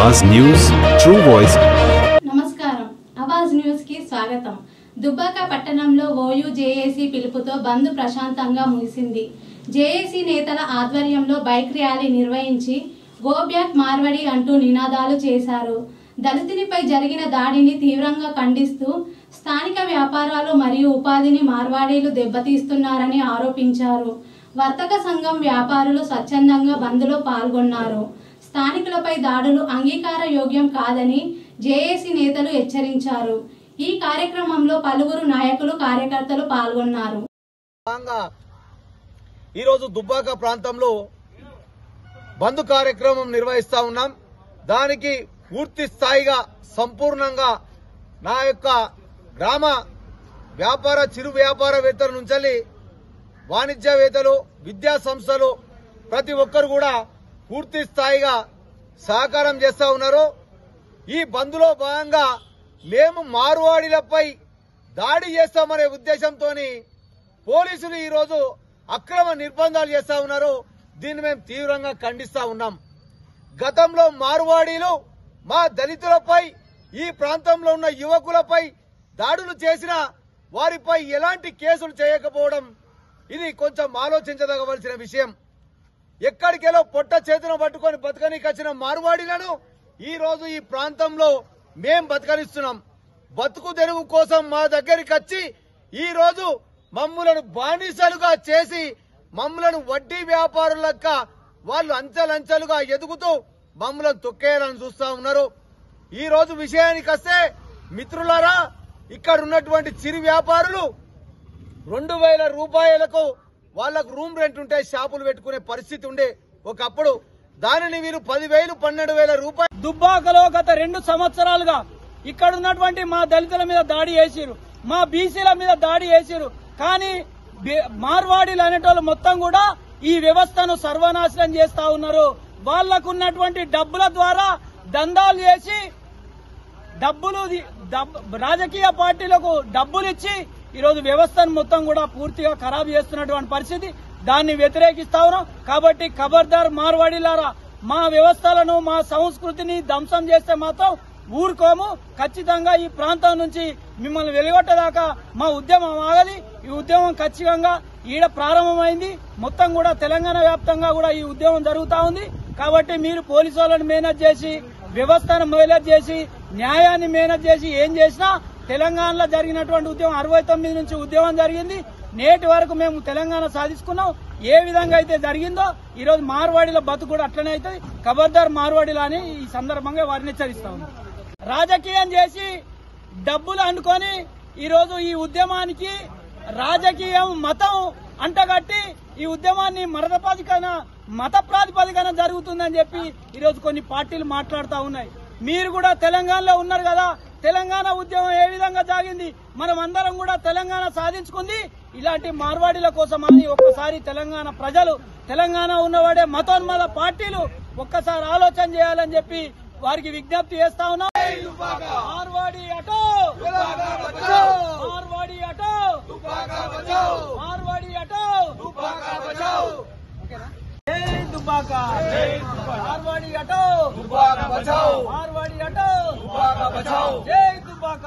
आवाज news true voice. నమస్కారం Awaaz news కి స్వాగతం। దుబ్బాక పట్టణంలో ఓయూ జేఏసీ పిలుపుతో బంద్ ప్రశాంతంగా ముగిసింది। జేఏసీ నేతల ఆధ్వర్యంలో బైక్ ర్యాలీ నిర్వహించి గో బ్యాక్ మార్వాడి అంటూ నినాదాలు చేశారు। దళితునిపై జరిగిన దాడిని తీవ్రంగా ఖండిస్తూ స్థానిక వ్యాపారాలు మరియు ఉపాధిని మార్వాడీలు దెబ్బతీస్తున్నారని ఆరోపించారు। వర్తక సంఘం వ్యాపారులు స్వచ్ఛందంగా బంద్లో పాల్గొన్నారు। స్థానికులపై దాడులు అంగీకార యోగ్యం కాదని జేఏసీ నేతలు హెచ్చరించారు। ఈ కార్యక్రమంలో పలువురు నాయకులు కార్యకర్తలు పాల్గొన్నారు। ఈ రోజు దుబ్బాక ప్రాంతంలో బంద్ కార్యక్రమం నిర్వహిస్తా ఉన్నాం। దానికి పూర్తి స్థాయిగా సంపూర్ణంగా నా యొక్క గ్రామ వ్యాపార చిరు వ్యాపారవేత్తల నుంచి వాణిజ్యవేత్తలు విద్యా సంస్థలు ప్రతి ఒక్కరు కూడా పూర్తి స్థాయిగా సహకారం చేస్తా ఉన్నారు। ఈ బంద్లో భాగంగా మేము మార్వాడీలపై దాడి చేస్తామనే ఉద్దేశంతో పోలీసులు ఈ రోజు అక్రమ నిర్బంధాలు చేస్తా ఉన్నారు। దీన్ని మేము తీవ్రంగా ఖండిస్తా ఉన్నాం। గతంలో మార్వాడీలు మా దళితులపై ఈ ప్రాంతంలో ఉన్న యువకులపై దాడులు చేసిన వారిపై ఎలాంటి కేసులు చేయకపోవడం ఇది కొంచెం ఆలోచించదగవలసిన విషయం। ఎక్కడికెలో పొట్ట చేతును పట్టుకొని బతకనికి వచ్చిన మార్వాడీలను ఈ రోజు ఈ ప్రాంతంలో మేం బతకనిస్తున్నాం। బతుకు తెరువు కోసం మా దగ్గరికి వచ్చి ఈ రోజు మమ్ములను బానిసలుగా చేసి మమ్ములను వడ్డీ వ్యాపారులక వాళ్ళు అంచెలంచెలుగా ఎదుగుతూ మమ్ములను తొక్కేయాలని చూస్తా ఉన్నారు। ఈ రోజు విషయానికి వస్తే మిత్రులారా, ఇక్కడ ఉన్నటువంటి చిరు వ్యాపారులు 2000 రూపాయలకు వాళ్లకు రూమ్ రెంట్ ఉంటే షాపులు పెట్టుకునే పరిస్థితి ఉండే ఒకప్పుడు, దానిని వీరు 10,000 12,000 రూపాయలు దుబ్బాకలో గత 2 సంవత్సరాలుగా ఇక్కడ ఉన్నటువంటి మా దళితుల మీద దాడి చేసిరు, మా బీసీల మీద దాడి చేసిరు। కానీ మార్వాడీలు అనేటోళ్ళు మొత్తం కూడా ఈ వ్యవస్థను సర్వనాశనం చేస్తా ఉన్నారు। వాళ్లకున్నటువంటి డబ్బుల ద్వారా దందాలు చేసి రాజకీయ పార్టీలకు డబ్బులు ఇచ్చి ఈరోజు వ్యవస్థను మొత్తం కూడా పూర్తిగా ఖరాబ్ చేస్తున్నటువంటి పరిస్థితి, దాన్ని వ్యతిరేకిస్తా ఉన్నాం। కాబట్టి ఖబర్దార్ మార్వాడీలారా, మా వ్యవస్థలను మా సంస్కృతిని ధ్వంసం చేస్తే మాత్రం ఊరుకోము। ఖచ్చితంగా ఈ ప్రాంతం నుంచి మిమ్మల్ని వెలుగొట్టదాకా మా ఉద్యమం ఆగది। ఈ ఉద్యమం ఖచ్చితంగా ఈడ ప్రారంభమైంది, మొత్తం కూడా తెలంగాణ వ్యాప్తంగా కూడా ఈ ఉద్యమం జరుగుతా ఉంది। కాబట్టి మీరు పోలీసు వాళ్ళని మేనేజ్ చేసి, వ్యవస్థను మేనేజ్ చేసి, న్యాయాన్ని మేనేజ్ చేసి ఏం చేసినా తెలంగాణలో జరిగినటువంటి ఉద్యమం 69 నుంచి ఉద్యమం జరిగింది, నేటి వరకు మేము తెలంగాణ సాధించుకున్నాం। ఏ విధంగా అయితే జరిగిందో ఈ రోజు మార్వాడీల బతుకు కూడా అట్లనే అవుతుంది। ఖబర్దార్ మార్వాడీలు అని ఈ సందర్భంగా వారిని హెచ్చరిస్తా ఉన్నాం। రాజకీయం చేసి డబ్బులు అనుకొని ఈరోజు ఈ ఉద్యమానికి రాజకీయం మతం అంటగట్టి ఈ ఉద్యమాన్ని మత ప్రాతిపదికన జరుగుతుందని చెప్పి ఈరోజు కొన్ని పార్టీలు మాట్లాడుతూ ఉన్నాయి। మీరు కూడా తెలంగాణలో ఉన్నారు కదా, తెలంగాణ ఉద్యమం ఏ విధంగా సాగింది, మనం అందరం కూడా తెలంగాణ సాధించుకుంది ఇలాంటి మార్వాడీల కోసం అని ఒక్కసారి తెలంగాణ ప్రజలు, తెలంగాణ ఉన్నవాడే మతోన్మాద పార్టీలు ఒక్కసారి ఆలోచన చేయాలని చెప్పి వారికి విజ్ఞప్తి చేస్తా ఉన్నాం। మార్వాడి అటో, మార్వాడి అటో, మార్వాడి అటో, జై దుబ్బాక, మార్వాడి అటో, మార్వాడి అటో, జై దుబ్బాక।